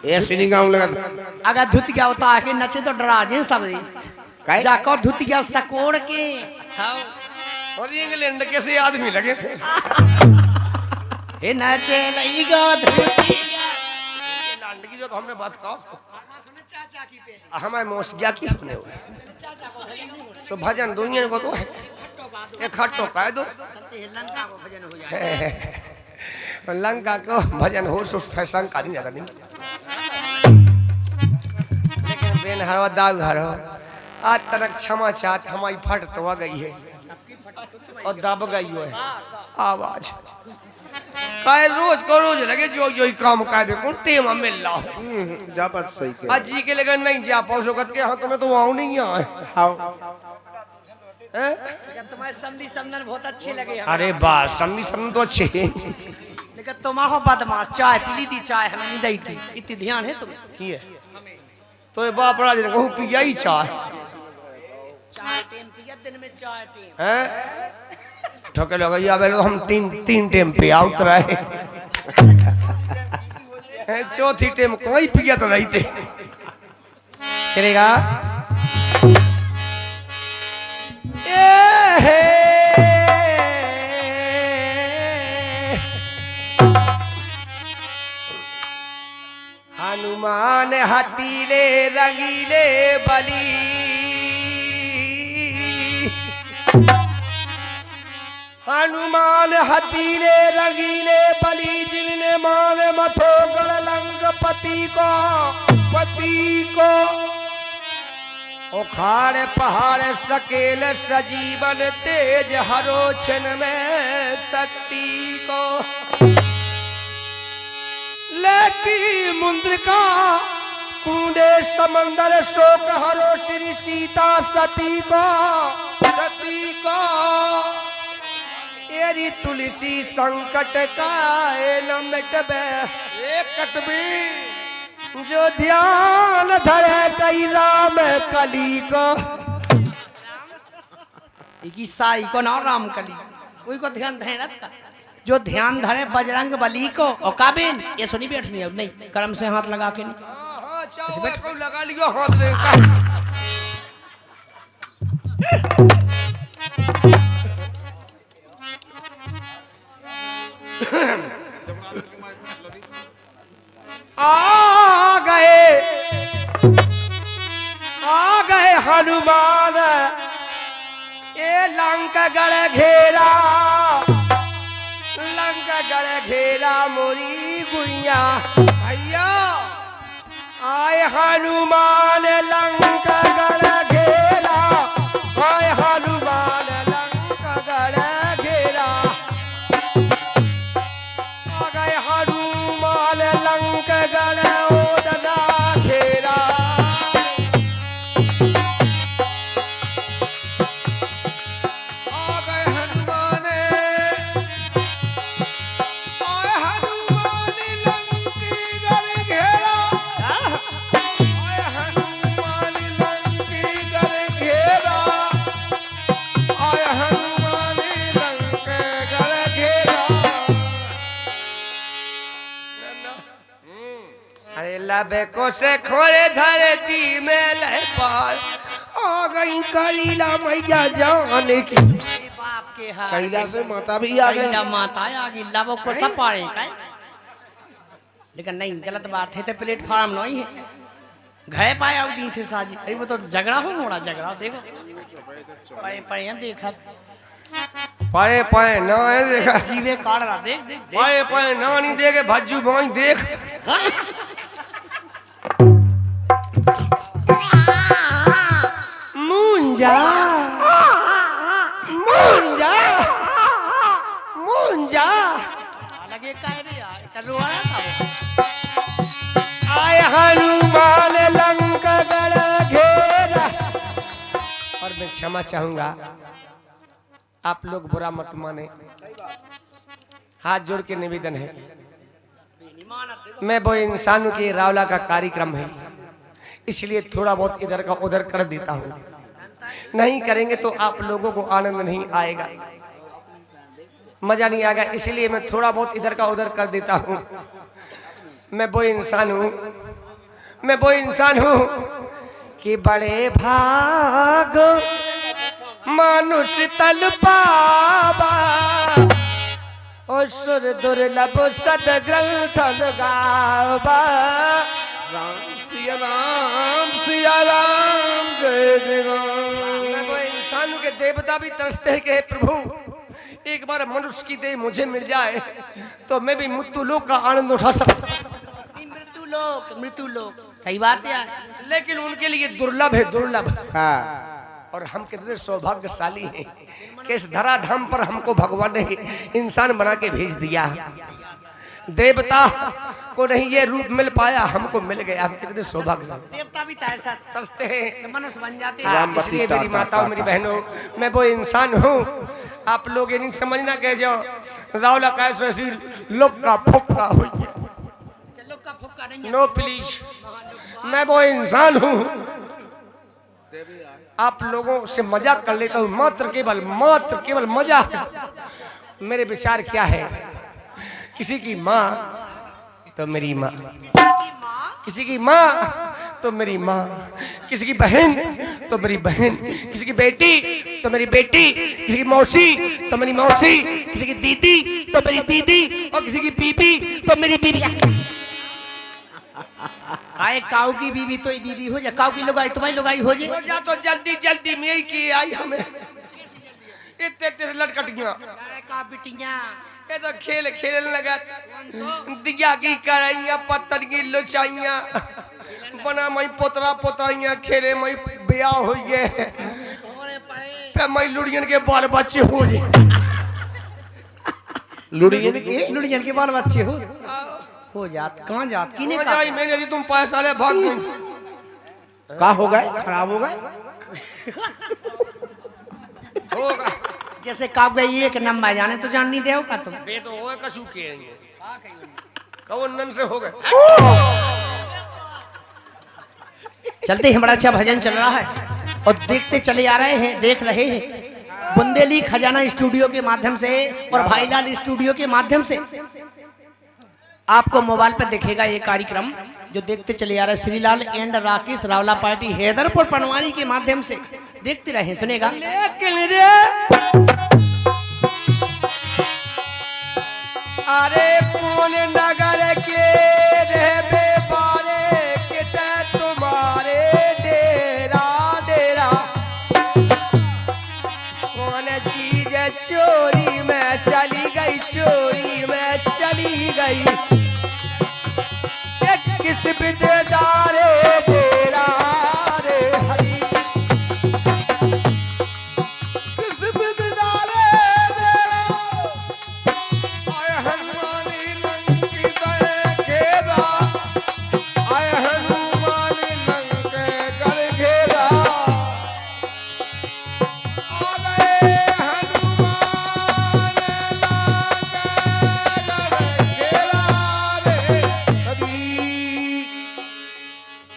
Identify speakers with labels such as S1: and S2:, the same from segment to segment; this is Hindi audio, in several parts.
S1: ऐसे नहीं गाँव लगा।
S2: अगर धुत गया होता है कि नचे तो डरा जे सब जाकर धुत गया सकोड़ के
S1: और ये इंग्लैंड कैसे आदमी लगे थे
S2: हे नचे लईगा धुत
S1: लैंड की जो तो हमने बात कहा हमारे मौसिया की होने हुए सो भजन दुनिया को तो है एक खट्टो कह दो लंका को भजन हो सो फैशन का नहीं नहीं लेकिन बेन हरवा दाग हरो आज तक क्षमा चाहत हमारी फट तो आ गई है और दब गई है आवाज काय रोज को रोज लगे जो जो काम काय बे कौन टेम मिल रहा है
S3: जा बात सही के
S1: आज जी के लगन नहीं जा पाओ सकत के हां तुम्हें तो आओ नहीं आए
S3: हां
S2: तुम्हारे समधी समनन बहुत अच्छे लगे
S1: अरे बस समझी समझ तो अच्छे
S2: लेकिन तुम्हारा बदमाश चाय पी ली थी चाय हमें नहीं दी थी इतनी ध्यान है तुम्हें
S1: की है तो ये बाप राज ने कहूं पिया ही चाय
S2: चाय टाइम पिया दिन में चाय टाइम
S1: हैं ठोके लगा या बेलो हम तीन टाइम पे आउट रहे चौथी टाइम कोई पिया तो नहीं थे चलेगा हनुमान हाथीले रंगीले बली हनुमान हाथीले रंगीले बली जिनने माने मथो गलंग पति को उखाड़े पहाड़ सकेल सजीवन तेज हरो क्षण में शक्ति को लेकी मुंद्रिका कूदे समंदर शोक हरो श्री सीता सती को एरी तुलसी संकट का न मिटबे कटबी जो ध्यान धरे कई राम कली को
S2: साई को ना राम कली कोई को ध्यान धरे रखता जो ध्यान धरे बजरंग बली को और काबिन ये सुनी बैठनी है नहीं कर्म से हाथ लगा के नहीं
S1: लगा लियो हाथ ले आ गए हनुमान ए लंका गढ़ घेरा मोरी गुड़िया भैया आए हनुमान लंका गढ़ घेरा आए हनुमान लंका गढ़ घेरा आ गए हनुमान लंका गढ़ ओदना घेरा लबे को से खोरे धरती में ले पार आ गई कलीला मैया जाने की
S2: बाप के हाथ
S3: कैला से माता भी आ गई
S2: माता आ गई लबो को सब पाए लेकिन नहीं गलत बात है तो प्लेटफॉर्म नहीं है घरे पाए आओ दिन से साजी अरे वो तो झगड़ा हो मोड़ा झगड़ा देखो पाए पाए देखा
S1: पाए ना है देखा
S2: जीवे काट रहा देख
S1: पाए ना नहीं देखे भज्जू भाई देख मुंजा
S2: लगे काय रे यार चलो
S1: आए हनुमान लंका गढ़ घेरा और मैं क्षमा चाहूंगा आप लोग बुरा मत माने हाथ जोड़ के निवेदन है मैं वो इंसानों के रावला का कार्यक्रम है इसलिए थोड़ा बहुत इधर का उधर कर देता हूँ नहीं करेंगे तो आप लोगों को आनंद नहीं आएगा मजा नहीं आएगा इसलिए मैं थोड़ा बहुत इधर का उधर कर देता हूँ मैं वो इंसान हूँ, मैं वो इंसान हूँ कि बड़े भाग मनुष्य तल पावा और सुर दुर्लभ सदग्रंथ गावा।
S3: सिया राम जय जय राम।
S1: मैं वो इंसान हूँ के देवता भी तरसते हैं कि प्रभु एक बार मनुष्य की देह मुझे मिल जाए तो मैं भी मृत्यु लोक का आनंद उठा सकता।
S2: मृत्यु लोक सही बात है,
S1: लेकिन उनके लिए दुर्लभ है, दुर्लभ।
S3: हाँ।
S1: और हम कितने सौभाग्यशाली हैं कि इस धराधाम पर हमको भगवान ने इंसान बना के भेज दिया। देवता को नहीं ये रूप मिल पाया, हमको मिल गया। हम कितने सौभाग्यशाली।
S2: देवता भी ऐसा
S1: तरसते हैं,
S2: मनुष्य बन जाते
S1: हाँ,
S2: हैं।
S1: इसलिए मेरी माताओं मेरी बहनों मैं वो इंसान हूँ। आप लोग ये नहीं समझना कह जाओ रावला कैसे लोग का फुक्का हो गया। नो प्लीज, मैं वो इंसान हूँ। आप लोगों से मजाक कर लेता हूँ, मात्र केवल मजाक। मेरे विचार क्या है, किसी की माँ तो मेरी माँ, किसी की माँ तो मेरी माँ, किसी की बहन तो मेरी बहन, किसी की बेटी तो मेरी बेटी, किसी की मौसी तो मेरी मौसी, किसी की दीदी तो मेरी दीदी और किसी की बीबी तो मेरी बीबी।
S2: आए काऊ की बीबी तो बीबी हो जा, काऊ की लुगाई तुम्हारी लुगाई हो जा।
S1: हो जा तो जल्दी जल्दी में ही की आई हमें इतने तेरे लटकटियां
S2: का बिटिया
S1: ये तो खेल खेलने लगा। दिया की कराइया पत्थर की लुचाइया बना मई पोतरा पोताइया खेले मई ब्याह हो गए पे मई लुड़ियन के बाल बच्चे हो गए।
S2: लुड़ियन के बाल बच्चे हो जात। कहाँ जात किने का
S1: मैंने जी तुम पैसा ले भाग गए।
S3: का हो गए, खराब हो गए
S1: होगा
S2: जैसे काब गई एक नंबर जाने तो जान नहीं दे का तुम
S1: बे तो होए कसू के कौन नन से हो गए।
S2: चलते ही हमारा अच्छा भजन चल रहा है और देखते चले आ रहे हैं, देख रहे हैं बुंदेली खजाना स्टूडियो के माध्यम से और भाईलाल स्टूडियो के माध्यम से आपको मोबाइल पर दिखेगा ये कार्यक्रम जो देखते चले आ रहे हैं। श्रीलाल एंड राकेश रावला पार्टी हैदरपुर पनवारी के माध्यम से देखते रहे, सुनेगा।
S1: लेकिन रे अरे कौन नगर के रहबे बारे किते तुम्हारे डेरा डेरा कौन चीज चोरी में चली गई, चोरी में चली गई। किस विदेदारे डेरा रे हरी, किस विदेदारे डेरा आय हनुमानी लंकी दे घेरा, आय हनुमानी लंके कर घेरा। आ गए हनुमान लंके कर घेरा रे हरी।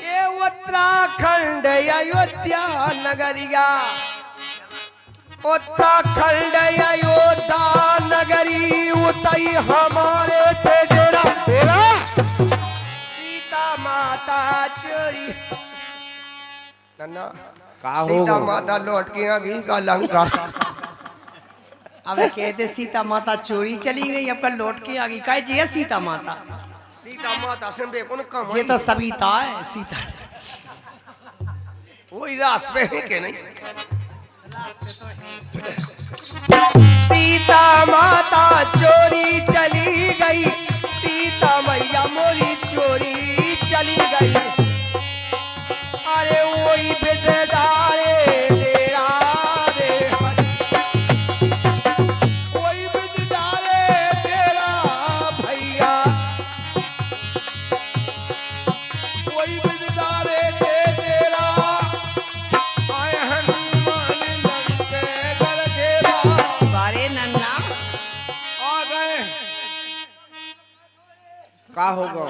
S1: ये उत्तराखंड अयोध्या नगरिया, उत्तराखंड अयोध्या नगरी उतई हमारे तेरा तेरा सीता माता चोरी नन्ना
S3: का
S1: सीता
S3: होगा
S1: माता लौट के आ गई का लंका।
S2: अब कहते सीता माता चोरी चली गई, अब कल लौट के आ गई। काय जी है सीता माता,
S1: सीता माता से बेकुन कम
S2: ये तो सविता है सीता।
S1: वही रास पे है के नहीं। सीता माता चोरी चली गई, सीता मैया मोरी चोरी चली गई। अरे वही बिददारे डेरा रे हरी, वही बिददारे डेरा भैया, वही बिददारे डेरा आए हनुमान लंके कर घेरा।
S2: बारे नन्ना
S1: आ गए
S3: का होगा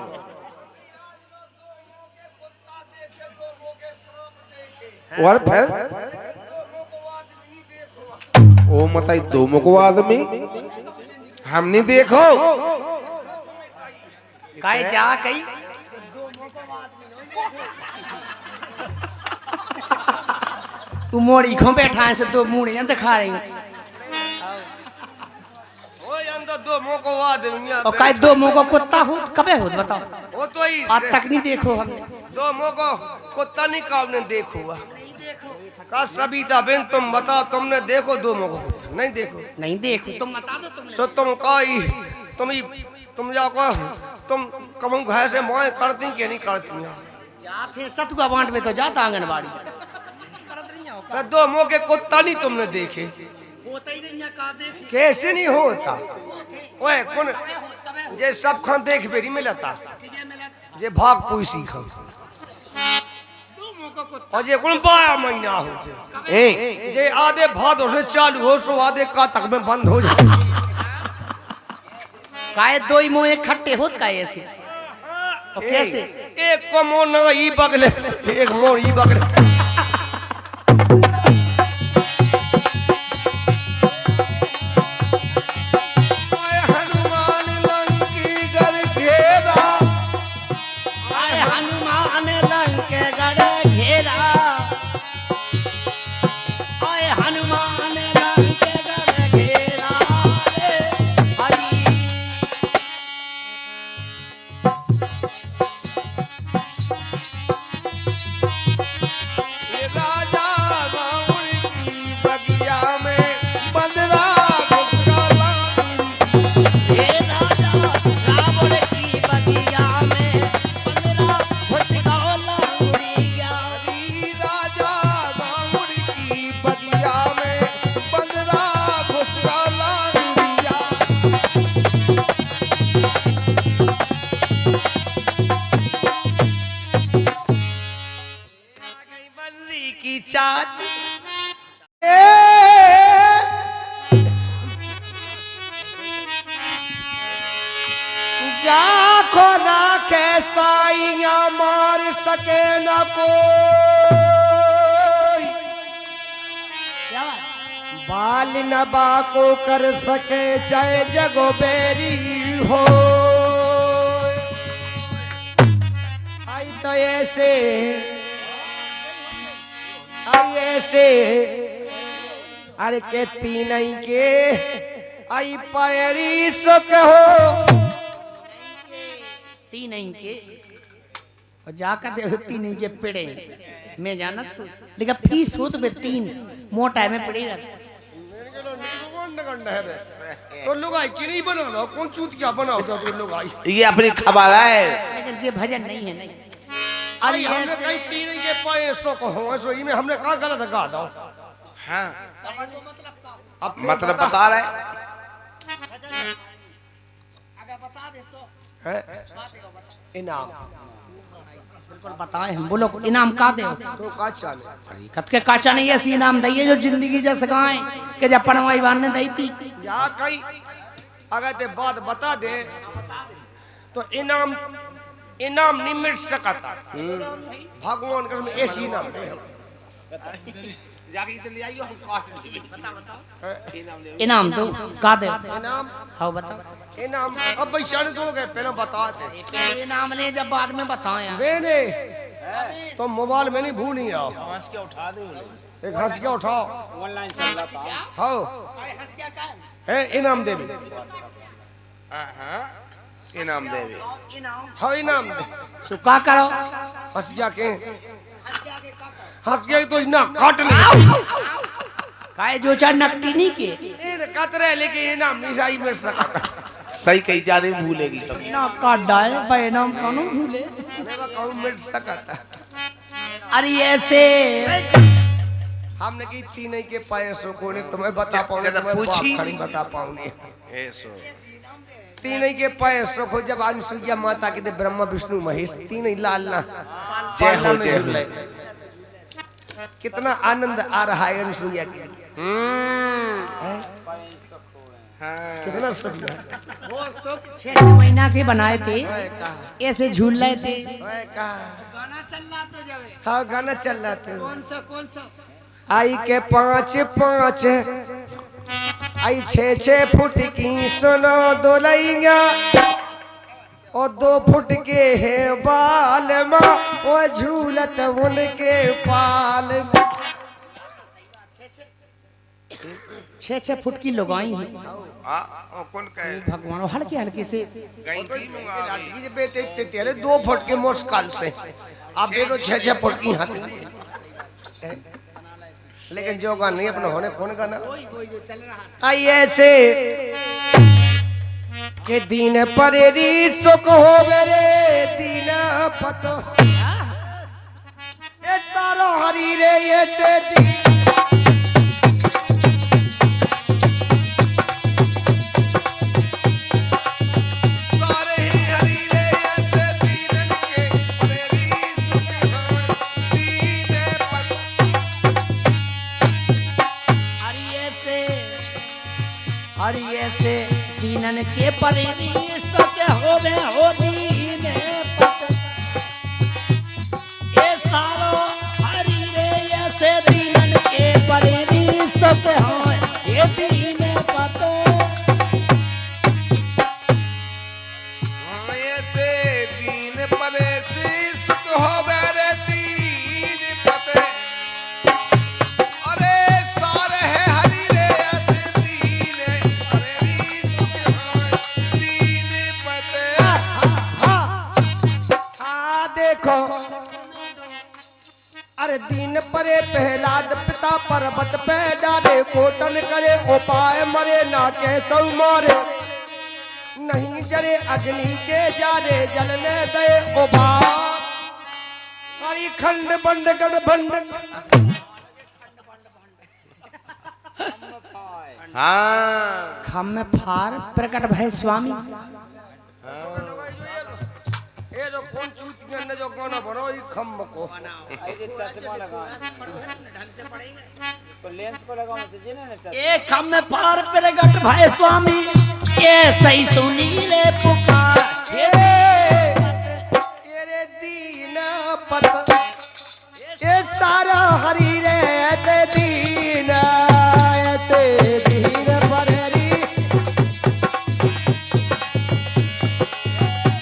S3: और फिर ओ मताई तुम को आदमी हम नहीं देखो
S2: काय जा कई तू मोड़ी खो बैठा है से दो मुड़े यंत्र खा रही
S1: ओ यंदा दो मौको आदमी
S2: और काय दो मुंह को कुत्ता हो कबे हो बताओ
S1: वो तो ही
S2: आज तक नहीं देखो हमने
S1: दो मौको कुत्ता नहीं काबने देखो हुआ का सबिता बेन तुम बताओ तुमने देखो दो मौको कुत्ता नहीं देखो
S2: नहीं देखो तुम बता दो तुमने
S1: सो तुम काई तुम जाओ तुम कम घर से मोए करती कि नहीं करती
S2: जाते सतुआ बांट में तो जाता आंगनबाड़ी
S1: तो दो मौके कुत्ता नहीं तुमने देखे
S2: होता ही नहीं का देख
S1: कैसे नहीं होता ओए कौन जे सब खान देख बेरी मिलता जे भाग कोई सीखा और जे कौन 12 महीना होते जे आधे भादों से चालू हो सो आधे का तक में बंद हो जाए
S2: काय दो ही मुंह इकट्ठे होत का ऐसे तो कैसे
S1: एक को मोर ना ई बगले एक मोर ई बगले जाखो ना कैसाइया मार सके न कोई बाल नबा को कर सके चाहे जगो बेरी हो आई तो ऐसे अरे के तीन के आई पैरी सो कहो
S2: तीन के और जाकर दे तीन के पेड़े मैं जानत तू लेकिन फीस हो तो बे तीन मोटा में पड़े रहता
S1: तो लोग आई कि नहीं बनाओ कौन चूत क्या बनाओ तो लोग आई
S3: ये अपनी खबर है
S2: लेकिन जे भजन नहीं है नहीं
S1: अरे हमने कहीं तीन के पैसों को हो सो इमे हमने कहा गलत गा दो
S3: हाँ
S1: अब
S3: मतलब बता रहे
S1: है इनाम
S2: बिल्कुल बताए हम बोलो इनाम का दे
S1: तो का चाले
S2: कत के काचा नहीं ऐसी इनाम दइए जो जिंदगी जा सकाए कि जब पनवाई बान ने दी थी
S1: या कई अगर ते बात बता दे तो इनाम नहीं मिट सकता भगवान कर में ऐसी इनाम दे
S2: इनाम दो का दे
S1: इनाम
S2: हाँ बताओ
S1: इनाम अब पैसा दोगे पहले बता दे
S2: इनाम ले जब बाद में बताया
S1: बेने तो मोबाइल में नहीं भूल आओ
S3: हंसिया उठा दे
S1: एक हंसिया उठाओ
S3: ऑनलाइन चल रहा था
S1: हाँ है इनाम दे
S3: इनाम देवे
S1: हाँ इनाम दे
S2: सुखा करो
S1: हंसिया के हंसिया तो इना काट ले
S2: काय जो चार नकटी नहीं के
S1: ये कतरे लेके इनाम नहीं सही मिल सका
S3: सही कही जा रही भूलेगी कभी
S2: ना काट डाल भाई नाम कौन भूले
S1: मेरा कौन मिल सकता
S2: अरे ऐसे
S1: हमने की तीन के पैसों को ने तुम्हें बता पाऊंगी
S3: जरा
S1: तुम्हें
S3: पूछी।
S1: बाप खड़ी बता पाऊंगी
S3: ऐसो
S1: तीन के पैसों को जब अनुसुईया माता के ब्रह्मा विष्णु महेश तीन लाल ना
S3: जय हो जय हो
S1: कितना आनंद आ रहा है अनुसुईया के कितना सुख है
S2: वो सुख 6 महीना के बनाए थे ऐसे झूल रहे थे
S1: गाना
S2: चल रहा तो जावे
S1: हाँ गाना चल रहा था
S2: कौन सा
S1: आई के 5 आई 6 फुट की सुनो दोलैया और 2 फुट के है बाल माँ वो झूलत उनके पाल।
S2: 6-6 फुट की लुगाई है
S3: ओ कौन कहे
S2: भगवान, हल्के हल्के से
S3: गई थी मंगा ली।
S1: ये बेटे तेरे 2 फुट के मुश्किल से आप देखो 6-6 फुट की हाथ। लेकिन जो का नहीं अपना होने कौन का ना आई ऐसे के दीन परेरी सुख हो रे दीन पतो ये तारो हरी रे ये ते
S2: हरिये से दीनन के परेरी सके होवे हो दीने पत। ये सारो हरिये ऐसे दीनन के परेरी सके होवे ये दीने पत।
S3: ऐसे दीन परेसी सुख होवे रे दीन पते। अरे सारे है हरि रे ऐसे दीन परेरी सुख होवे दीन पते।
S1: देखो अरे दीन परे प्रहलाद पिता पर्वत पे डाले कोटन करे उपाय मरे ना के सौ मारे नहीं जरे अग्नि के जारे जलने दे उबा हरी खंड बंड गण भंड।
S3: हाँ
S2: खम में फार प्रकट भय स्वामी।
S1: ये जो कौन चूत ने जो गाना बनो ये खम को
S2: ए खम में फार प्रकट भय स्वामी ये सही सुनी ले पुकार।
S1: तेरे दीन पत ये सारा हरी रे ते दीन परेरी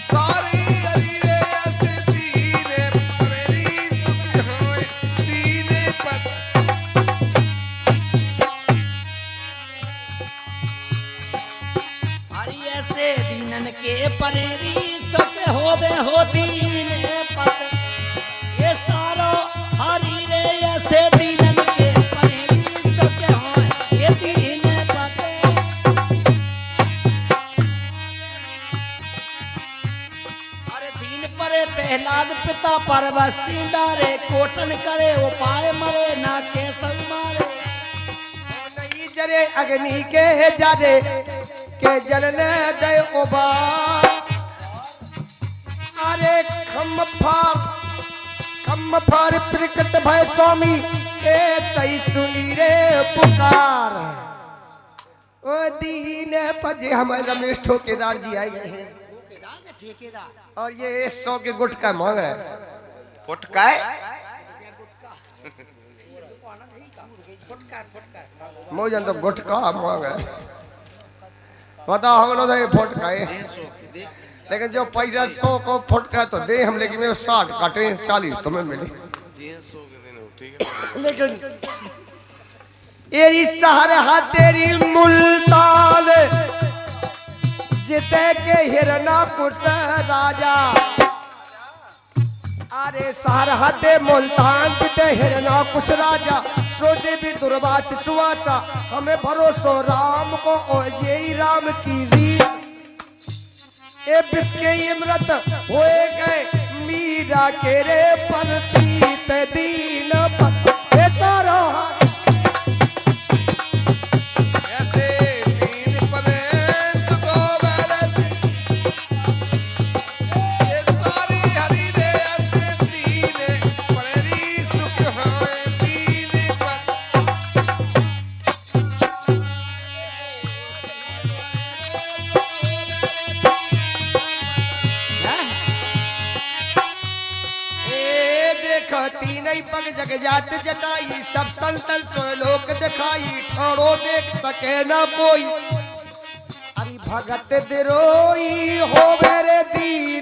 S3: सारी हरि रे ऐसे दीन परेरी सुख होवे दीन पते।
S2: हरिये से दीनन के परेरी सके होवे हो दीने पत। ये सारो हरि रे ऐसे दीनन के परेरी सके होवे ये दीने पत। अरे दीन परे प्रहलाद पिता परवस्ती डारे कोटन करे उपाय मरे ना के सब मारे।
S1: नहीं जरे अग्नि के जारे के जलने दे उबा अरे खम फार प्रकट भय स्वामी ए तई सुनी रे पुकार। ओ दीन पजे हमारे रमेश ठोकेदार जी आए गए हैं और ये 100 के गुटका मांग रहे हैं।
S3: फुटकाए
S1: मोजन तो गुटका मांग रहे हैं। बताओ हम लोग ये फुटकाए लेकिन जो पैसा 100 को फुटका तो दे हम लेकिन 60 काटे 40 तुम्हें मिले। लेकिन तेरी सहरा तेरी मुल्तान जिते के हिरना कुट राजा अरे सहरा दे मुल्तान जिते हिरना कुछ राजा सोचे भी दुर्वास सुवासा हमें भरोसो राम को और यही राम की रीत ए बिस्के इमरत होए गए मीरा के रे पनती ते दीन पत ए तारा
S3: ऐसे दीन परेरी सुख होवे रे ये सारी हरि रे ऐसे दीन परेरी सुख होवे दीन पते।
S1: तीन पग जग जात जटाई सब संतल सो लोक दिखाई ठाणो देख सके न कोई अरे भगत दिरोई हो रे दी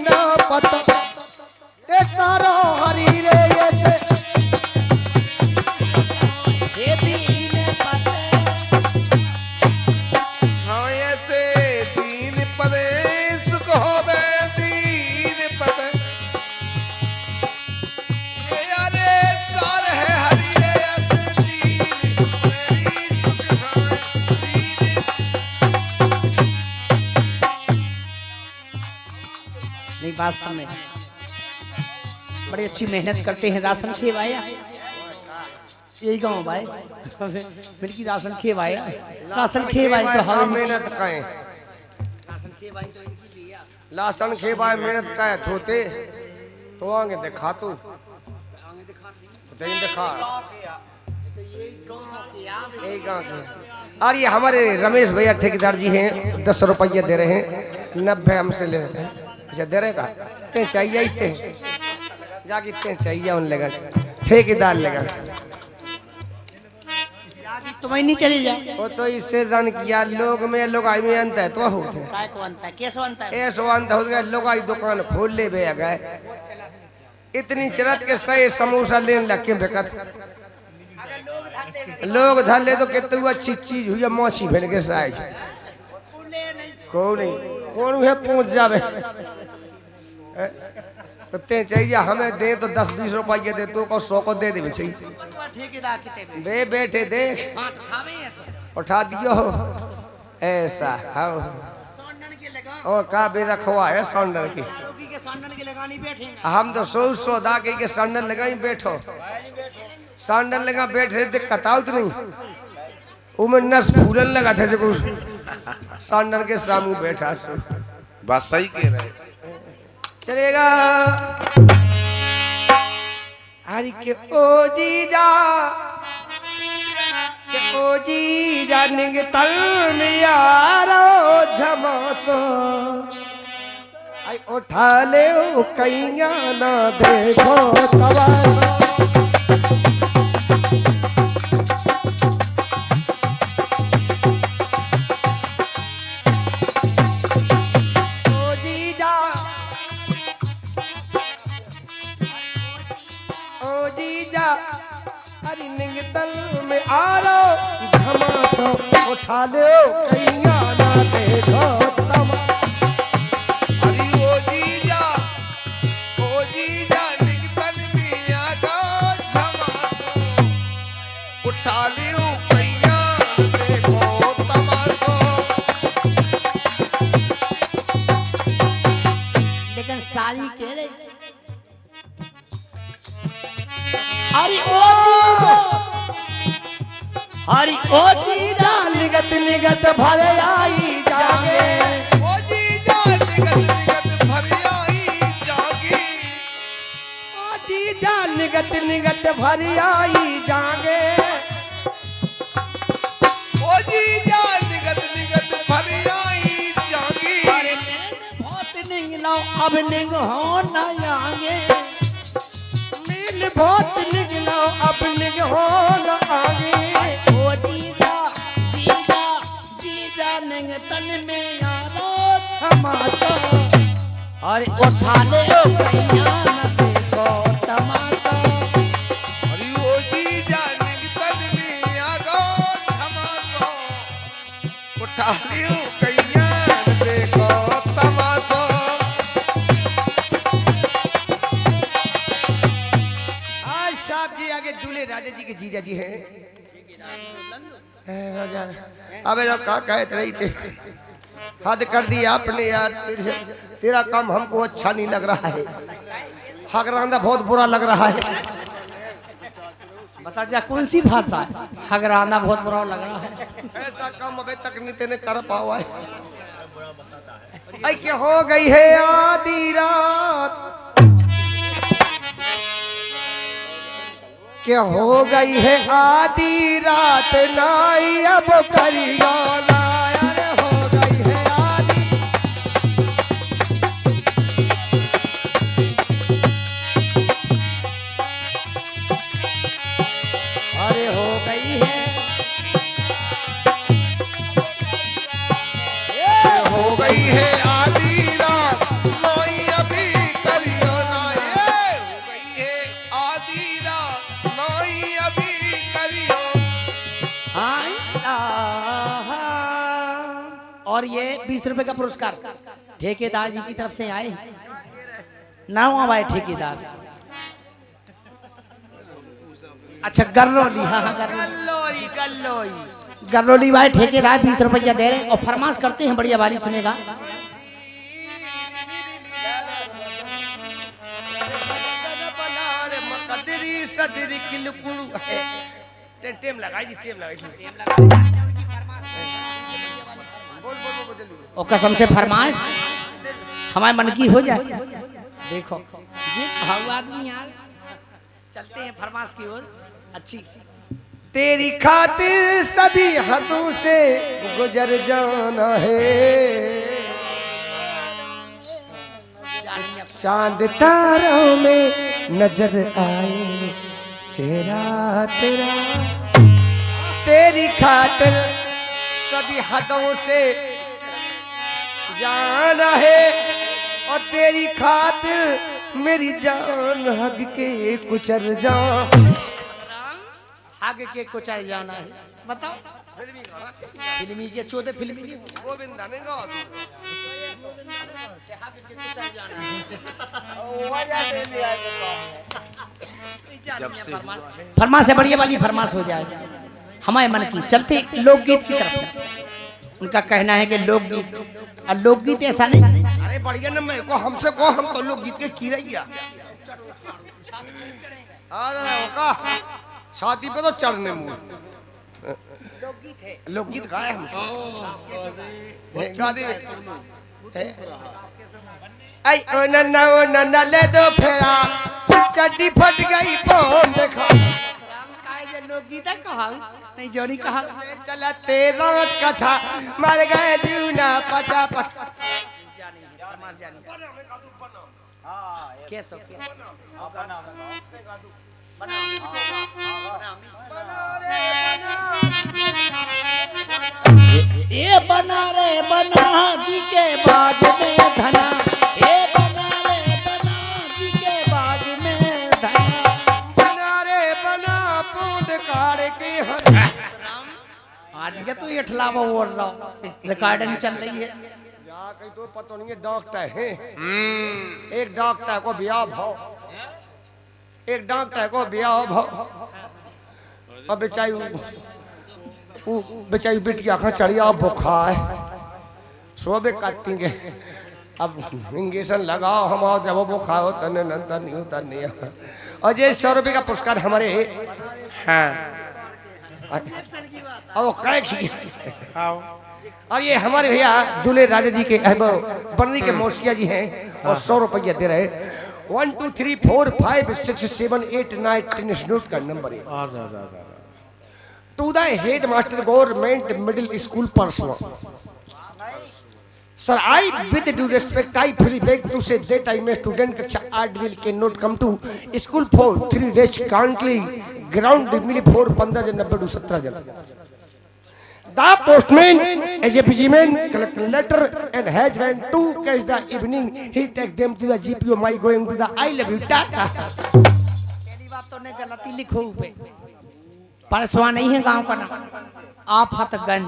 S2: नहीं वास्तव में बड़ी अच्छी मेहनत करते हैं। राशन खेवाया यही गाँव भाई मिलकी राशन खेवाया राशन खेवाई तो हवा
S1: मेहनत काए
S2: राशन खेवाई तो इनकी भी है।
S1: लासन खेबाए मेहनत काए थोते तो आगे दिखा तू दिखा यही गाँव के। और ये हमारे रमेश भैया ठेकेदार जी हैं 10 रुपये दे रहे हैं 90 हमसे ले रहे हैं। अच्छा दे रहे का इतने चाहिए इतने जाके इतने चाहिए उन लगा ठेकेदार लगा
S2: तुम्हें नहीं चली जा
S1: वो तो इससे जान किया लोग में लोग आई में अंत है तो होते
S2: काय को अंत है कैसे अंत है
S1: ऐसो अंत हो गया लोग आई दुकान खोल ले बे गए इतनी चरत के सही समोसा लेने लग के बेकत लोग धर ले तो कितनी अच्छी चीज हुई मौसी भेड़ के साइज कौन नहीं कौन है पहुंच जावे ते चाहिए हमें दे तो 10-20 रुपये दे तो को 100 को दे दे चाहिए दे बैठे देख उठा दियो ऐसा हाँ और का भी रखवा है सौंडर की हम तो सौ दा के सैंडल लगाई बैठो सैंडल लगा बैठे दिक्कत आओ तो नहीं उमें नस फूलन लगा था जो सैंडल के सामने बैठा सो
S3: बस सही कह रहे
S1: चलेगा हरि के ओ जीजा निग तल में यारो झमासो आई उठा ले ओ कैया ना देखो तवा उठा ले कैया ना देखो तमा
S3: अरे ओ जीजा निकतन मिया का झमासो उठा लियो कैया देखो तमासो।
S2: लेकिन सारी कह रहे अरे ओ हरि ओ जीजा निगत निगत भर आई जागे
S3: ओ जीजा निगत भर आई जागी
S1: ओ जीजा निगत निगत भर आई जागे
S3: ओ जीजा निगत भर आई जागी
S2: बहुत निंग लो अब निंग हो न आगे
S1: मिल बहुत निग लो अब निग हो न आगे
S2: ओ जीजा जीजा जीजा निंग तन में यारो क्षमातो और उठा ले ओ कैया न देखो तमाशा
S3: अरे ओ जीजा निगतन मिया का झमासो उठा लियो कैया देखो तमासो।
S1: आज साहब जी आगे दूल्हे राजा जी के जीजा जी हैं राजा अबे लोग का कहते रही थे हद कर दी आपने यार तेरा काम हमको अच्छा नहीं लग रहा है हगराना बहुत बुरा लग रहा है
S2: बता जा कौन सी भाषा है हगराना बहुत बुरा लग रहा है
S1: ऐसा काम अबे तक नहीं तेने कर पावा है ऐ क्या हो गई है आधी रात क्या हो गई है आधी रात नाई अब करियो नायर हो गई है आधी अरे हो गई है
S3: हो गई है आधी रात नाई अभी करियो ना ये हो गई है आधी रात नाई अभी करियो।
S2: और ये 20 रुपए का पुरस्कार ठेकेदार जी की तरफ से आए ना हुआ भाई ठेकेदार अच्छा गरलोली हाँ हाँ गरलोली गरलोली भाई ठेकेदार 20 रुपया दे रहे और फरमाश करते हैं बढ़िया वाली सुनेगा
S1: सदर किलकुल टेम लगाई जी टेम लगाई बोल बोल बोल जल्दी
S2: और कसम से फरमाइश हमारे मन की हो जाए। देखो जी भाव आदमी यार, चलते हैं फरमाइश की ओर। अच्छी
S1: तेरी खातिर सभी हदों से गुजर जाना है, चांद तारों में नजर आए चेहरा तेरा। तेरी खातिर सभी हदों से जाना है और तेरी खातिर मेरी जान हग के कुचल जा।
S2: आगे के को चाहे जाना है बताओ। फिल्मी के 14 फिल्मी की
S1: गोविंदा ने गा
S3: जब से
S2: फरमाश है बढ़िया वाली फरमाश हो जाए हमारे मन की। चलते लोकगीत की तरफ। उनका कहना है कि लोकगीत और लोकगीत ऐसा नहीं।
S1: अरे बढ़िया न मैं को हमसे को हम तो लोग गीत के कीरैया अरे का छाती पे तो चढ़ने मुंह लोकगीत गाए हम गा दे आई ओ नन्ना ले दो फेरा चड्डी फट गई फोन देखा
S2: लोकगीत कहा नहीं जोनी कहा
S1: चला तेरा कथा मर गए जीवना पटा पट
S2: कैसो ये बना रे बना जी के बाग में धना, ये बना रे बना जी के बाग में धना,
S1: बना रे बना पूंद काड़ के
S2: आज के तो ये ठलावा बोल रहा हूँ रिकॉर्डिंग चल रही है।
S1: यहाँ कहीं तो पता नहीं है डॉक्टर है एक डॉक्टर को ब्याह भाव एक डॉक्टर को ब्याह भाव अब बेचारी बिटिया का चढ़िया बुखार सोबे काटती के अब इंजेक्शन लगाओ हम आओ जब बुखार होता नहीं होता नहीं। और ये 100 रुपये का पुरस्कार हमारे हाँ और और ये हमारे भैया दूल्हे राजा जी के बनरी के मौसिया जी हैं और 100 रुपया दे रहे। 1 2 3 4 5 6 7 8 9 10 नोट का नंबर है to the headmaster government middle school personal. Sir, I with due respect, I feel beg to say that I am a student at will cannot come to school for 3 days currently ground मिली 4 15 जन 90 17 जन. The postman as a busy man collect letter and has went to catch the evening. He take them to the GPO. My going to the I love you Tata.
S2: पहली बात तो ने गलती लिखो पे परसवा नहीं है गांव का नाम आफतगंज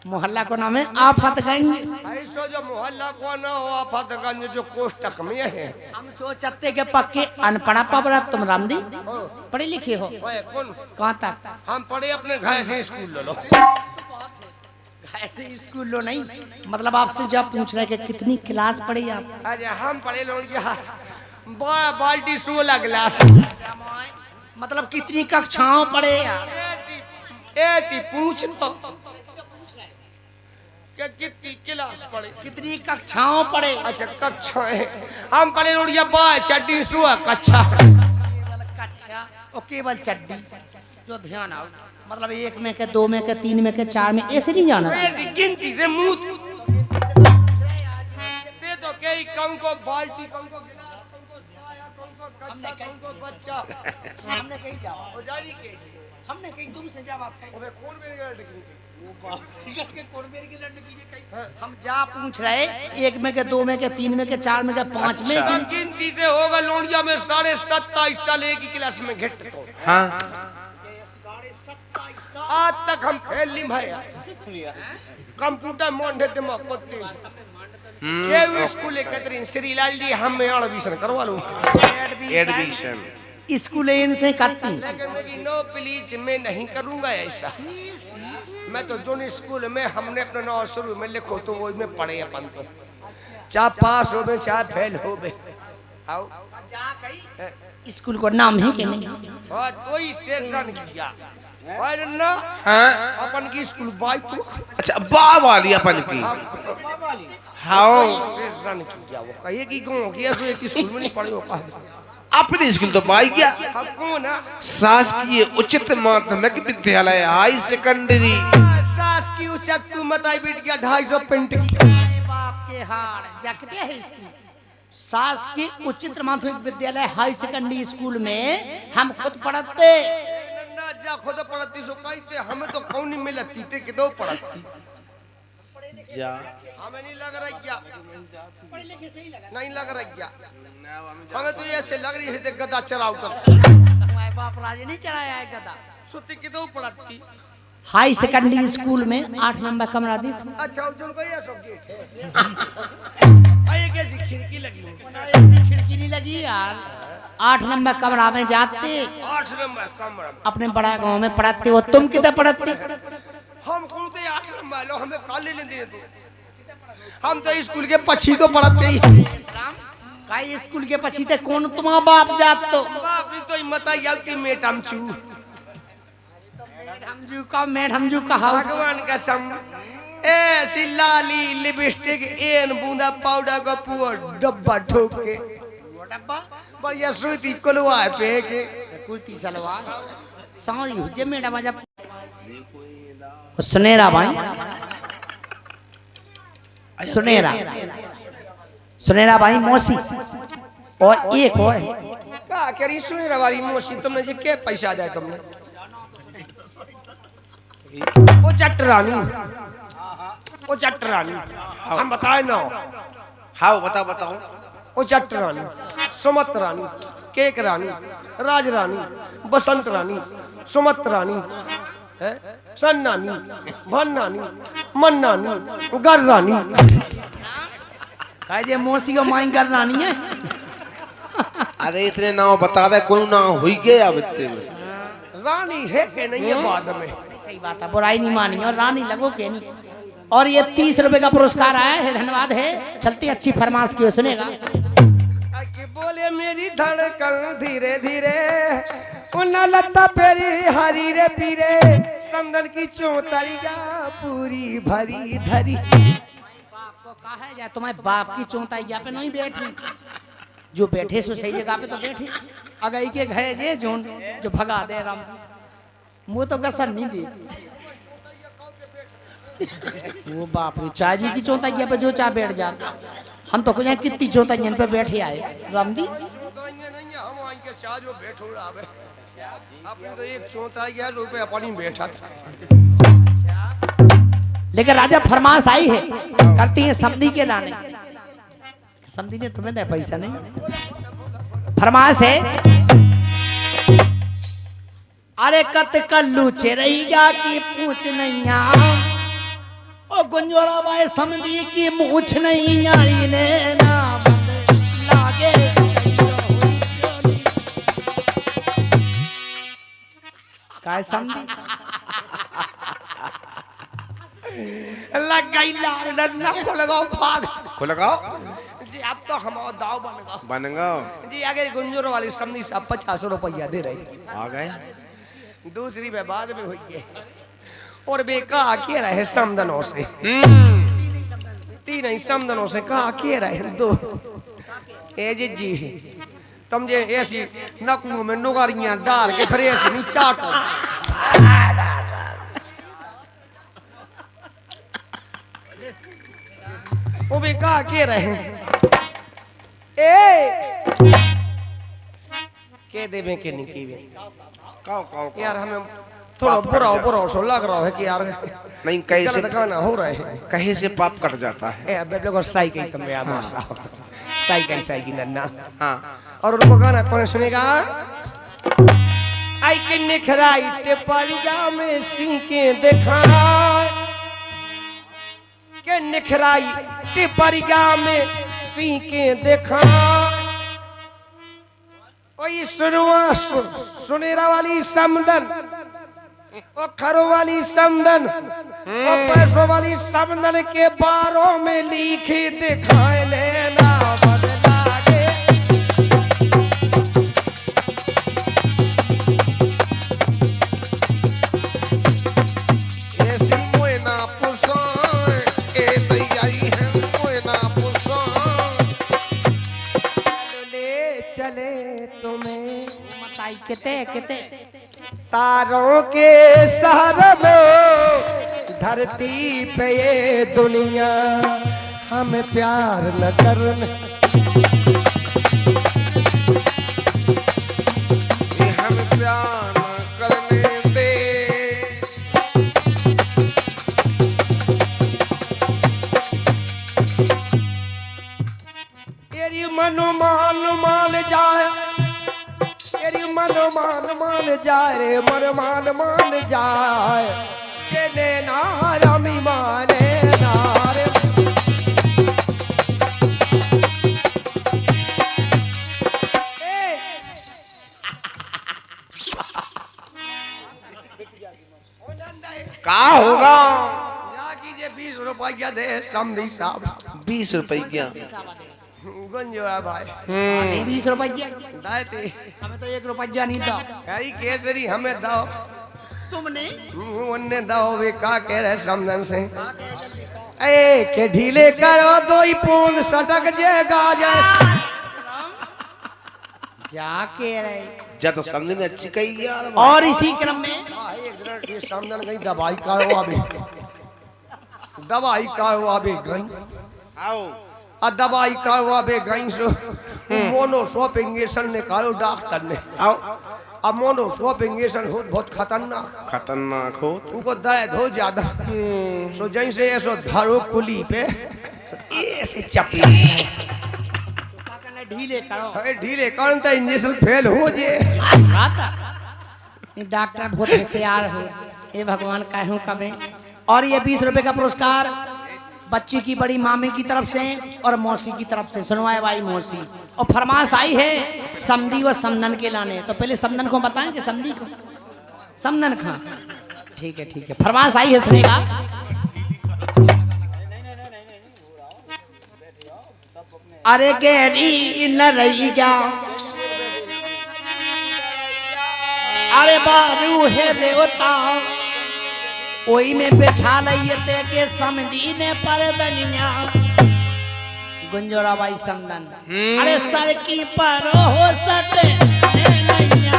S2: मोहल्ला को नाम है आफतगंज।
S1: ऐसा जो मोहल्ला को ना हो आफतगंज जो कोष्टक में है।
S2: हम सोचते के पक्के अनपढ़ा पबरा तुम रामदी पढ़े लिखे हो
S1: कौन
S2: कहाँ तक
S1: हम पढ़े अपने घर से स्कूल लो
S2: ऐसे स्कूल लो नहीं मतलब आपसे जब पूछ रहे कि कितनी क्लास पढ़े आप।
S1: अरे हम पढ़े लोग बड़ा बाल्टी 16 गिलास
S2: मतलब कितनी कक्षाओं पढ़े आप
S1: ऐसी पूछ तो क्या कितनी क्लास पढ़े
S2: कितनी कक्षाओं पढ़े।
S1: अच्छा कक्षा है हम पढ़े लोड़िया बाय चड्डी सुआ कक्षा
S2: कक्षा और केवल चड्डी जो ध्यान आओ मतलब 1 में के 2 में के 3 में के 4 में ऐसे नहीं जाना
S1: गिनती से मुंह दे दो कई कम को बाल्टी कम को गिलास कम को कक्षा कम को बच्चा
S2: हमने कहीं जावा
S1: हो जारी के
S2: हमने कहीं तुमसे जा बात कही
S1: अबे कौन मेरी गाड़ी
S2: के कौन मेरी की लड़ने के लिए कहीं हम जा पूछ रहे 1 में के 2 में के 3 में के 4 में के 5 में
S1: गिनती से होगा लोनिया में 27.5 साल एक ही क्लास में घट तो
S3: हाँ
S1: आज तक हम फेल नहीं भरे कंप्यूटर मोंढे दिमाग पत्ती के स्कूल कैथरीन श्रीलाल जी हम में एडमिशन करवा लूं
S3: एडमिशन
S2: स्कूल इनसे करती
S1: लेकिन मेरी नो प्लीज मैं नहीं करूंगा ऐसा। मैं तो दोनों स्कूल में हमने अपना नाम शुरू में लिखो तो वो में पढ़े अपन तो चाहे पास हो चाहे फेल हो आओ
S2: स्कूल को नाम है कि नहीं?
S1: और कोई से रन किया और ना
S3: हाँ
S1: अपन की स्कूल बाई तो
S3: अच्छा बा वाली अपन की हाँ
S1: से रन किया वो कहे कि गांव की ऐसे एक स्कूल में नहीं पढ़े हो का
S3: अपनी स्कूल तो बाई गया
S1: अब कौन है
S3: शासकीय उच्च माध्यमिक विद्यालय हाई सेकेंडरी
S1: सास की उचक तू मताई बीट गया 250 पेंट की
S2: बाप के हार जाके है स्कूल सास की उच्चतर माध्यमिक विद्यालय हाई सेकेंडरी स्कूल में हम खुद पढ़ते
S1: ना जा खुद पढ़ती सो कहते हमें तो कौन नहीं मिलती थे कि दो पढ़ती
S3: जा
S1: हमें नहीं लग रहा क्या
S2: पढ़े लिखे सही लगा
S1: नहीं लग रहा क्या हमें तो ऐसे लग रही है गदा चढ़ा उतर
S2: तुम्हारे बाप राजे नहीं चढ़ाया है गदा
S1: सोते कि दो पढ़ती
S2: हाई सेकेंडरी स्कूल में 8 नंबर कमरा देखो
S1: अच्छा उजन को ये सब गेट है आए कैसी खिड़की लगी
S2: ऐसी खिड़की नहीं लगी यार 8 नंबर कमरा में जाते
S1: 8 नंबर कमरा
S2: अपने बड़ा गांव में पढ़ाते हो तुम किधर पढ़ते
S1: हम कौन थे 8 नंबर लो हमें काले ले दे दो हम तो स्कूल के पछी तो पढ़ते ही
S2: भाई स्कूल के पछी ते कौन तुम्हारा बाप जात तो
S1: बाप ने तो मता यलती मेटम चू
S2: मैडम जू का
S1: भगवान कसम ऐसी लाली लिपस्टिक एन बूंदा पाउडर का पूरा डब्बा ठोक के
S2: डब्बा
S1: बढ़िया सूती कुलवा पे के
S2: कुर्ती सलवार सॉरी हुजे मैडम जब सुनेरा भाई सुनेरा भाई मौसी और एक और
S1: का करी सुनेरा वाली मौसी तुमने जे के पैसा जाए तुमने वो चटरानी हम बताए ना
S3: हाँ बताओ बताओ
S1: वो चटरानी सुमत रानी केक रानी राज रानी बसंत रानी सुमत रानी है सन नानी भन नानी मन नानी गर रानी
S2: जे मौसी को माइन कर रानी है
S3: अरे इतने नाम बता दे कोई नाम हुई गया बत्ते में
S1: रानी है कि नहीं है बाद में
S2: सही बात है बुराई नहीं मानी और रानी लगो के नहीं और ये 30 रुपए का पुरस्कार आया है धन्यवाद है चलती अच्छी फरमाश की सुनेगा
S1: बोले मेरी धड़कन धीरे धीरे उन्ना लत्ता पेरी हरी रे पीरे समदन की चौतरिया पूरी भरी धरी
S2: बाप को कहा है जा तुम्हारे बाप की चौतरिया पे नहीं बैठी जो बैठे सो सही जगह पे तो बैठी अगर के घरे जे जोन जो भगा दे राम मुँह तो कसर नहीं दी वो बाप रे चाची की चौतरिया पे जो चाह बैठ जा हम तो कुछ कितनी चौतरिया पे बैठे आए रामदी
S1: हम आके चाह जो बैठो आवे आपने तो एक चौतरिया रुपए अपनी बैठा था
S2: लेकिन राजा फरमाश आई है करती है समधी के लाने समधी ने तुम्हें दे पैसा नहीं फरमाश है अरे कत कल्लू चिरैया की पूछ नैया ओ गुंजोड़ा बाय समधी की मूछ नहीं आई ने नाम लागे काय समधी
S1: लग गई लाल डंडा को लगाओ भाग
S3: को लगाओ
S1: जी अब तो हम दाव
S3: बन गओ
S1: जी अगर गुंजोर वाली समझी सब 50 रुपया दे रही
S3: आ गए
S1: दूसरी में बाद में हुई है और बे कहा के रहे समदनों से तीन ही समदनों से कहा के रहे दो ए जी तुम जे ऐसी नकुओं में नुगारियां डाल के फिर ऐसे नहीं चाटो वो भी कहा के रहे के देवे के नहीं कीवे
S3: काओ
S1: यार हमें थोड़ा बुरा सो लग रहा है कि यार
S3: नहीं कैसे
S1: गाना हो रहा है
S3: कहीं से पाप कट जाता है
S1: ए अबे देखो साइकिल तुम यार मासा साइकिल नन्ना
S3: हाँ
S1: और उनको गाना कौन सुनेगा आई के निखराई टेपरिया में सीके देखा के निखराई टेपरिया में सीके देखा ओई सुनेरा वाली समदन ओ खरो वाली समदन ओ पैसों वाली समदन के बारों में लिखी दिखाए लेना बदला के तुम्हें
S2: मताई किते किते
S1: तारों के शहर में धरती पे ये दुनिया हमें प्यार न करने
S3: हम प्यार न करने दे।
S1: तेरी मनो मान जाए तेरी मनो मान जाए रे मन मान जाए तेने नारमी माने नारे
S3: का होगा?
S1: क्या कीजिए 20 रुपया दे समधी साहब
S3: 20 रुपया
S1: गुंजो है भाई
S2: 20 रुपया
S1: दायते
S2: हमें तो 1 रुपया नहीं दो
S1: कई केसरी हमें दो
S2: तुमने
S1: उन्ने दो वे का कह रहे समझन से ए के ढीले करो 2 पूंद सटक जेगा जाए
S2: जाके रहे
S3: जा तो समझ में अच्छी कही यार।
S2: और इसी क्रम में
S1: ये समझन गई दवाई करो अभी दवाई करो अभी गई
S3: आओ
S1: आ दवाई करो अभी गई सो मोनो शॉपिंग निकालो डॉक्टर ने
S3: आओ
S1: अब मोनो शॉपिंग बहुत खतरनाक
S3: खतरनाक हो
S1: उनको दर्द हो ज्यादा सो जैसे ऐसो धारो कुली पे ऐसे चपली
S2: ढीले करो
S1: अरे ढीले कौन तो इंजेक्शन फेल हो जे
S2: डॉक्टर बहुत होशियार हो ये भगवान कहूँ कभी। और ये 20 रुपए का पुरस्कार बच्ची की बड़ी मामी की तरफ से और मौसी की तरफ से सुनवाए भाई मौसी। और फरमाश आई है समधी व समदन के लाने। तो पहले समदन को बताएं कि समधी को समदन खां ठीक है फरमाश आई है सुनेगा। अरे गहरी न रही क्या अरे बारू है देवता ओई में बैठा लइते के समधी ने पर दनिया गुंजोरा बाई समदन अरे सर की पर हो सटे नैया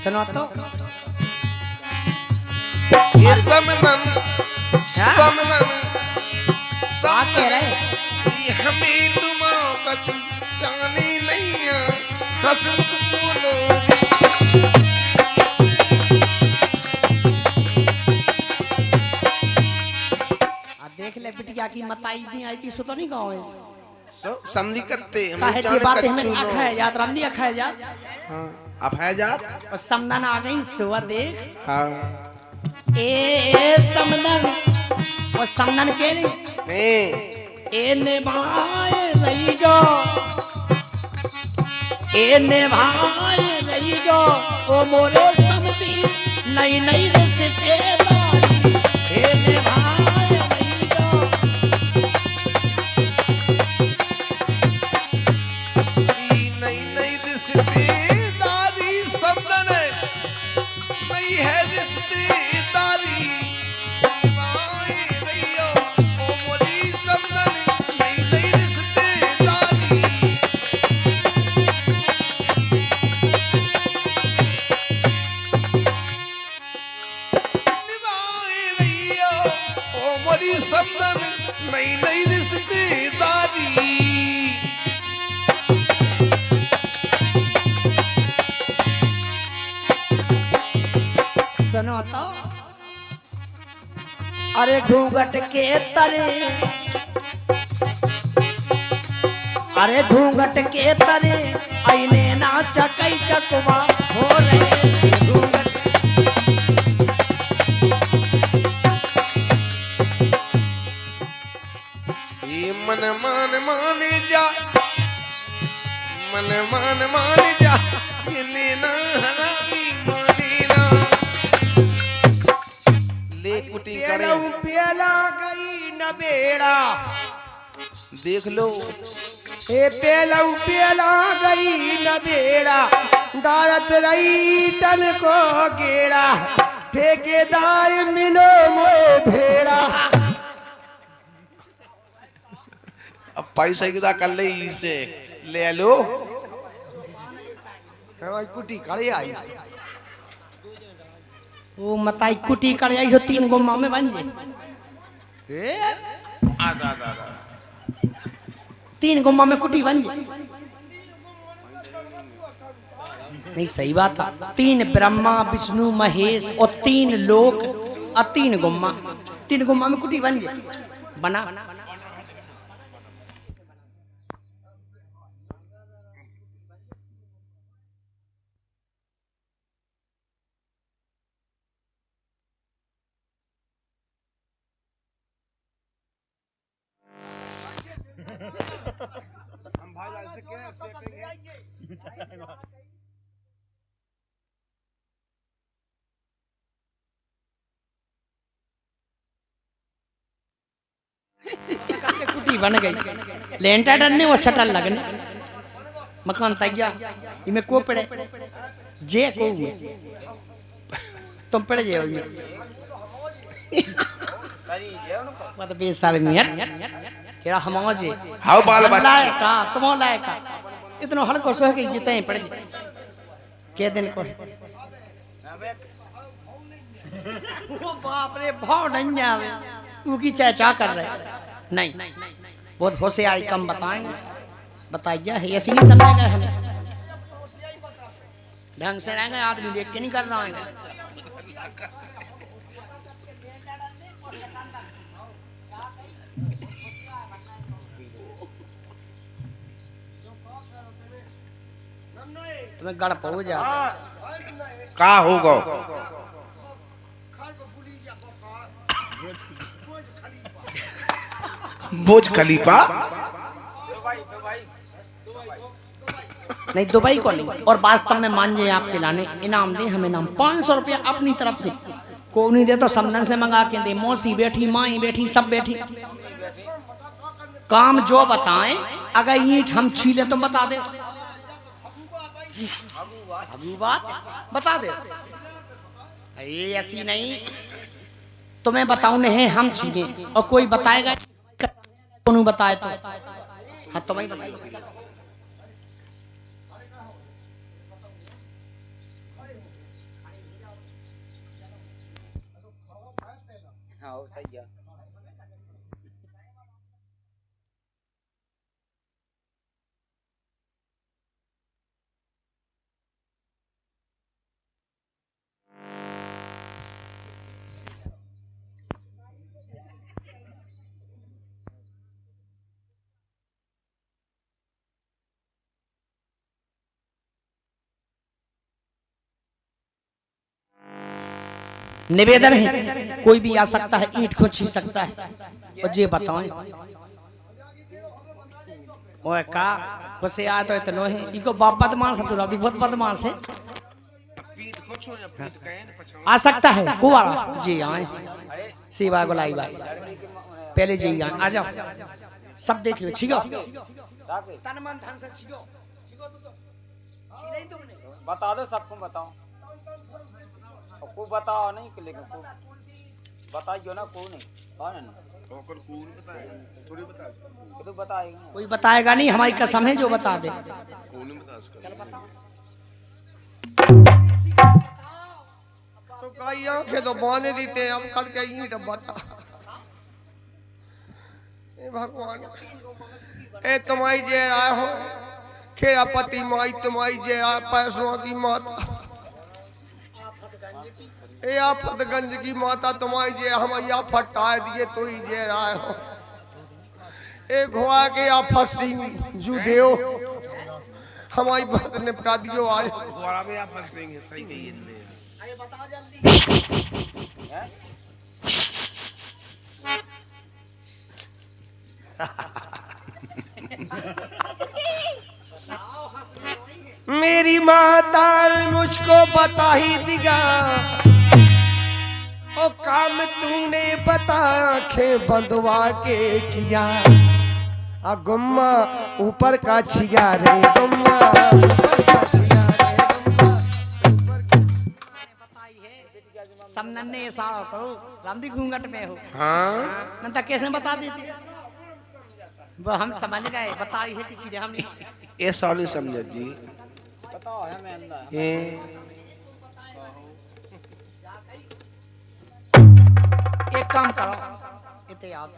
S2: सुनो तो
S3: ये समदन समदन
S2: बात कह रहे
S3: ये हमें तुमा कछु जाने नहीं है हसन बोलो
S2: देख ले बिटिया की मताई नहीं आई थी सो तो नहीं गाँव
S3: सो समझी करते
S2: काहे
S3: जाने
S2: की बात है
S3: कच्चू
S2: हमें
S3: लो।
S2: अखाए जात रामदी अखाए जात
S3: हाँ अब है जात
S2: और समदन आ गई सुबह देख
S3: हाँ
S2: ए समदन और समदन के
S3: ने
S2: ए निभाए रही जो ए निभाए रही जो ओ मोरे समधी नई नई रिश्ते ए निभाए रही जो
S3: नई नई रिश्तेदारी समदन नई है रिश्तेदारी निभाए रहियो ओ मोरी समदन नई नई रिश्तेदारी निभाए रहियो ओ मोरी समदन नई नई रिश्तेदारी
S2: सुनो तो अरे घूंघट के तले अरे घूंघट के तले आईने नाच कई चकवा हो रहे घूंघट
S3: ये मन मान जा मन मान जा ये लेना हरामी माने ना ले कुटी करे
S1: पेला गई न बेड़ा,
S3: देख लो
S1: ए पेलऊ पेला गई न बेड़ा, दारत रही तन को गेड़ा, ठेकेदार मिलो मोए भेड़ा।
S3: अब पैसा की कर ले इसे ले लो।
S1: कुटी कड़ी आई
S2: वो मताई कुटी कर जाई जो 3 गुम्मा में बन जाए।
S3: आधा आधा आधा
S2: 3 गुम्मा में कुटी बन जाए। नहीं सही बात है। 3 ब्रह्मा विष्णु महेश और 3 लोक और 3 गुम्मा, 3 गुम्मा में कुटी बन जाए। बना
S3: हम भाई ऐसे क्या सेटिंग है।
S2: कुटी बन गई। लेंटर डरने वो शटर लगने मकान तैयार। इमे को पड़े जे को तुम पड़े जे मत बेसाल मियां केड़ा हमाओ जे
S3: हाउ बाल बच्चे
S2: का तुम लायक का इतना हल्को सो के जीते पड़े के दिन को वो बाप रे भाव नहीं आवे तू की चाचा कर रहे नहीं बहुत होशियारी कम बताएंगे बताइए है ऐसे नहीं समझेगा हमें ढंग से रहेंगे आदमी देख के नहीं कर रहा है। तुम्हें गड़ पहुंच जाता
S3: का होगा बुर्ज खलीफा
S2: नहीं दुबई को नहीं। और वास्तव में मान जाए आपके लाने इनाम दे हमें नाम 500 रुपया अपनी तरफ से को नहीं दे तो समदन से मंगा के दे। मौसी बैठी माई बैठी सब बैठी काम जो बताएं अगर ईंट हम छीले तो बता दे बात बता दे ये ऐसी नहीं तुम्हें बताऊं नहीं हम छीने और कोई बताएगा कौन बताए तो हाँ तुम्हें बताइए। हाँ सही है। निवेदन है कोई भी आ सकता है ईंट को छीन सकता है और जे बताएं ओए का कुसे आ तो इतनो है इको बाप बदमाश है तू बहुत बदमाश है आ सकता है कुवारा जी आए सेवा गुलाई भाई पहले जी आ जाओ सब देख लो छिगो तन मन धन से छिगो
S4: बता दो सबको बताओ को बताओ नहीं कि लेकिन को बताइयो ना को नहीं कौन है ना ओकर को थोड़ी बता सकते तो बताएगा
S2: कोई बताएगा नहीं हमारी कसम है जो बता दे
S3: कौन बता सकता चल बता
S1: तो कई आंखें तो बांधे देते हैं हम कल के ईंट बता ए भगवान ए तुम्हारी जे आए हो खेरापति माई तुम्हारी जे पैसों की माता ए आफतगंज की माता तुम्हारी जे हम आफत टाए दिए तो ही जे आए हो ए घोड़ा के आफत सिंह जुदेओ हमारी बात निपटा दियो आज
S3: घोड़ा में आप फंसेंगे सही कहिए ने
S2: अरे बता जल्दी
S1: मेरी माता मुझको बता ही दिया ओ काम तूने बता आंखें बंदवा के किया आ गुम्मा ऊपर का छिया रे गुम्मा ऊपर का छिया रे गुम्मा।
S2: सब नन्हे ऐसा करो रामदी घूंघट में हो
S3: हाँ
S2: नंता कैसे बता देते वो हम समझ गए बताई है किसी ने हम नहीं
S3: ये सॉरी समझ जी
S4: बताओ है मैं अंदर
S3: ये
S2: एक काम करो इते याद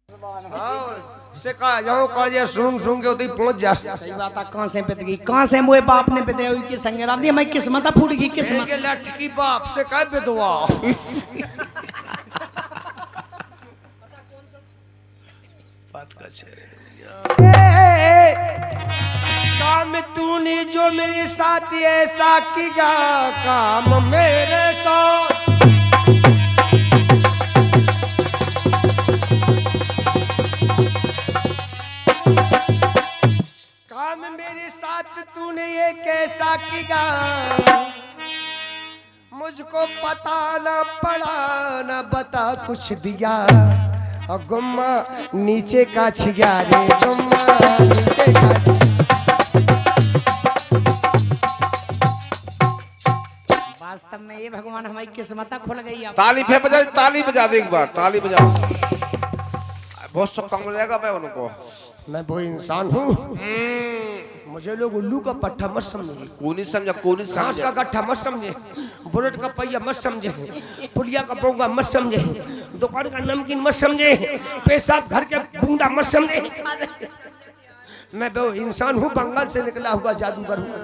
S1: हाँ से कहा जाओ कर दिया सूंघ सूंघ के उतरी पहुंच जा
S2: सही बात है कहां से पित गई कहां से मोए बाप ने पिते हुई के संग राम दी मैं किस्मत फूट गई किस्मत
S1: के लटकी बाप से कह बेदवा
S3: बात का छे
S1: काम तूने जो मेरे साथ ऐसा किया काम मेरे साथ काम मेरे साथ तूने ये कैसा किया मुझको पता न पड़ा न बता कुछ दिया और गुम्मा नीचे का छिया रे गुम्मा नीचे का
S2: वास्तव में ये भगवान हमारी किस्मत खुल गई अब
S3: ताली बजा दे एक बार ताली बजा बहुत सब कम रहेगा मैं उनको
S1: मैं वो इंसान हूँ मुझे लोग उल्लू का पट्टा मत समझे
S3: कौन समझा कौन
S1: घास
S3: समझा
S1: का गट्ठा मत समझे बुलेट का पहिया मत समझे पुलिया का बोंगा मत समझे दुकान का नमकीन मत समझे पेशाब घर के बूंदा मत समझे मैं वो इंसान हूँ बंगाल से निकला हुआ जादूगर हूँ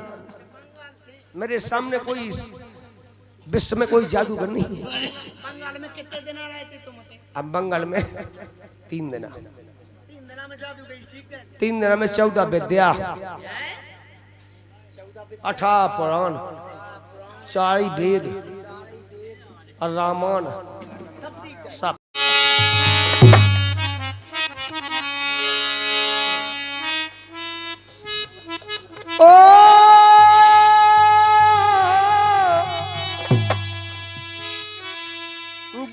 S1: मेरे सामने कोई विश्व में कोई जादूगर नहीं है
S2: बंगाल में कितने दिन रहे थे तुम
S1: अब बंगाल में 3 दिन
S2: 3 दिन में जादू गई सीख गए
S1: 3 दिन में 14 विद्या 18 पुराण 4 वेद और रामायण सब ओ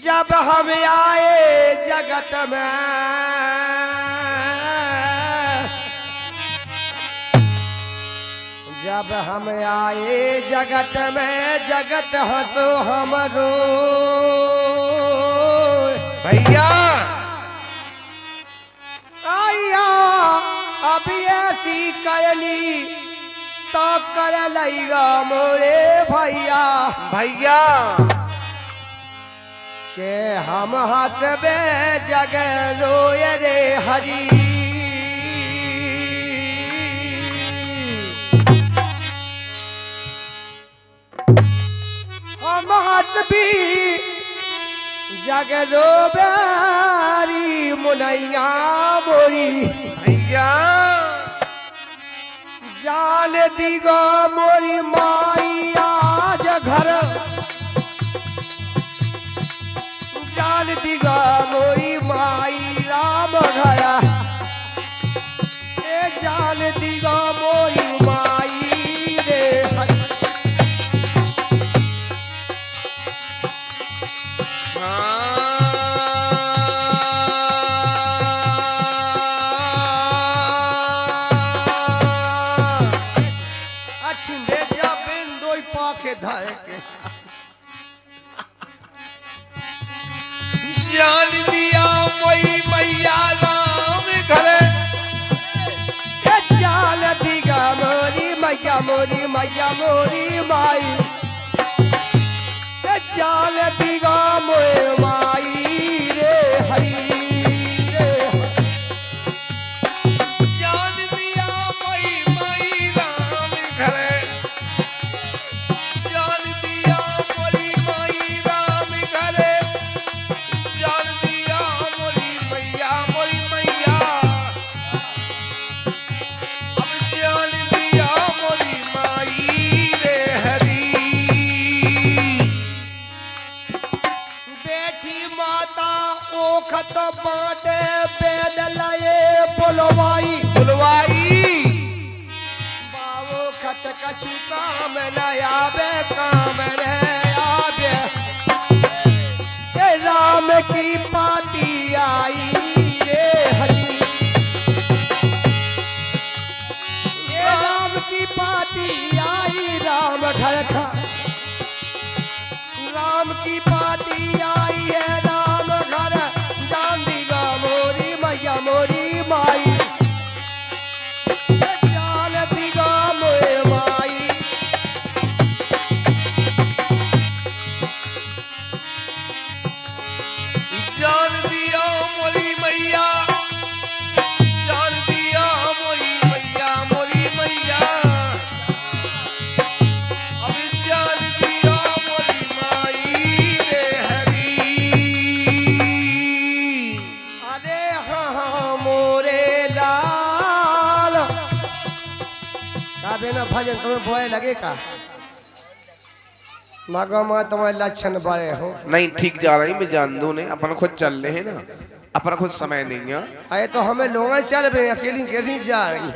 S1: जब हम आए जगत में जब हम आए जगत में जगत हंसो हमरो
S3: भैया
S1: आया अभी ऐसी करनी तो कर लईगा मोरे भैया
S3: भैया
S1: के हम हंसबे जग रोए रे हरी हम हंसबी जग रोबेरी मुनैया मोरी
S3: भैया
S1: जान दीगो मोरी माई आज घर जान दीगा मोरी माई राम घरा ए जान दीगा मोरी माई रे अच्छी बेजा बिंदोई पाके धर के
S3: जान दिया वही मैया राम घर
S1: जान दीगा मोरी मैया मोरी मैया मोरी माई जान दिगा मोए माई रे हरी रे
S3: जान दिया मोई माई राम घरे जान दिया मोरी माई राम घरे जान दिया मोरी मैया अब जान दिया मोरी माई रे हरी
S1: बेटी माता ओखत बाटे बेद लए बोलवाई
S3: बुलवाई
S1: बाबो खत कछु काम न काम रे आवे ए राम की पाती आई रे हरी ये राम की पाती आई राम घर था राम की पाती आई है राम घर जान दिगा मोरी मैया मोरी माई जान दिगा मोए माई
S3: जान दिया मोरी मैया जान दिया मोरी मैया अब जान दिया मोरी माई रे हरी
S1: अरे हाँ मोरे लाल का बेना भजन तुम्हें बोए लगे का मगा माँ तुम्हारे लक्षण बड़े हो
S3: नहीं ठीक जा रही मैं जान दूं नहीं अपन खुद चल रहे हैं ना अपना खुद समय नहीं है
S1: अरे तो हमें लोग चल रहे अकेली कैसी जा रही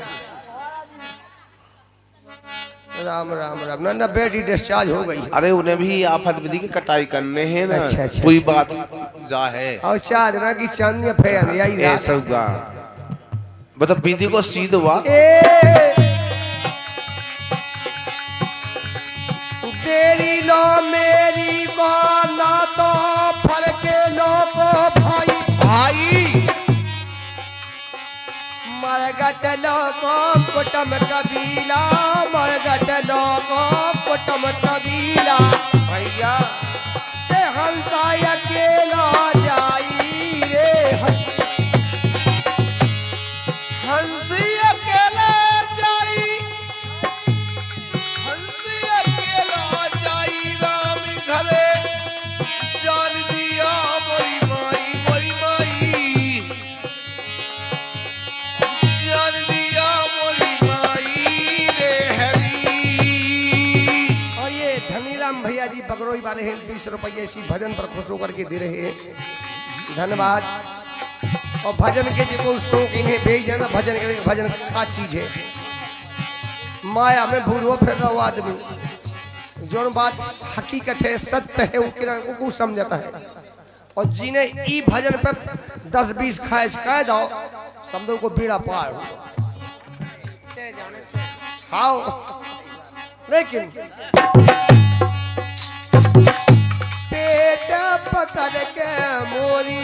S1: राम राम राम ना बेटी डिस्चार्ज हो गई
S3: अरे उन्हें भी आफत विधि की कटाई करने हैं ना
S1: अच्छा, अच्छा,
S3: पूरी
S1: अच्छा।
S3: बात जा है
S1: और चादरा की चांद में फैल यही
S3: ऐसा हुआ मतलब विधि को सीध हुआ
S1: तेरी लो मेरी को ना तो फल के लो को भाई
S3: भाई
S1: मरगट लो को कुटुम कबीला मरगट लो को कुटुम कबीला
S3: भैया
S1: ते हंसा अकेला जाई रे
S3: हंसी अकेला जाई हंसी अकेला जाई राम घरे जान दिया मोरी माई जान दिया मोरी माई रे हरी
S1: और ये धनीराम भैया जी बगरोई वाले हैं 20 रुपये इसी भजन पर खुश होकर के दे रहे हैं धन्यवाद। और भजन के जो शौक इन्हें भेज देना भजन के भजन का चीज है माया में भूलो फिर रहो आदमी जो बात हकीकत है सत्य है वो समझता है और जिन्हें ई भजन पे 10-20 खाएश कह दो समझो को बीड़ा पार हो आओ लेकिन पेट पकड़ के मोरी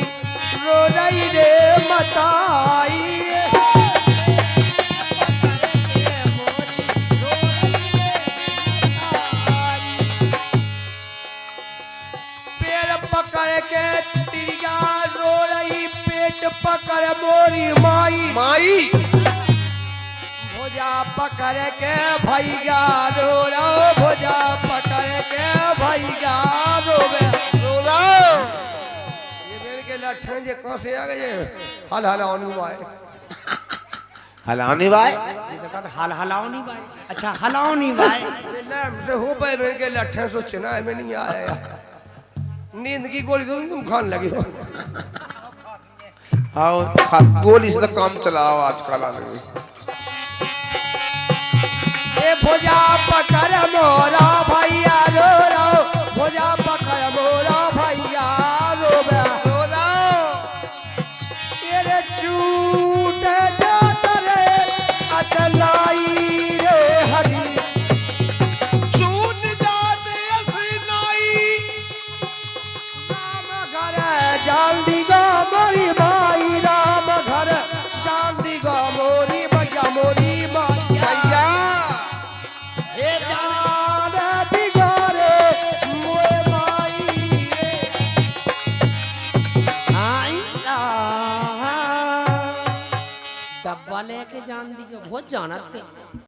S1: रो रही रे मताई पैर पकड़ के तिरिया रो रही पेट पकड़ मोरी माई भुजा पकड़ के भैया रो रहो भुजा पकड़ के भैया रोवे ये मेरे के लठन जे कहां से आ गए हल हलाओनी बाय
S3: हलाने भाई
S2: हल हलाओनी भाई अच्छा हलाओनी भाई
S1: नाम से हो पाए मेरे के लठन सोचे ना में नहीं आया नींद की गोली तुम खान लगे हो
S3: हाँ गोली से तो काम चलाओ आजकल
S1: ए भुजा पकड़ मोरा भैया रो रो भुजा पकड़ मोरा भैया रोवे तेरे छूट जात रे अचलाई रे हरी
S3: छूट जाते असनाई
S1: राम घर जान दिगा मोरी माई राम घर जान दिगा मोरी भैया मोरी माई
S3: भैया
S1: हे जान
S5: के जान दियो बहुत जानत थे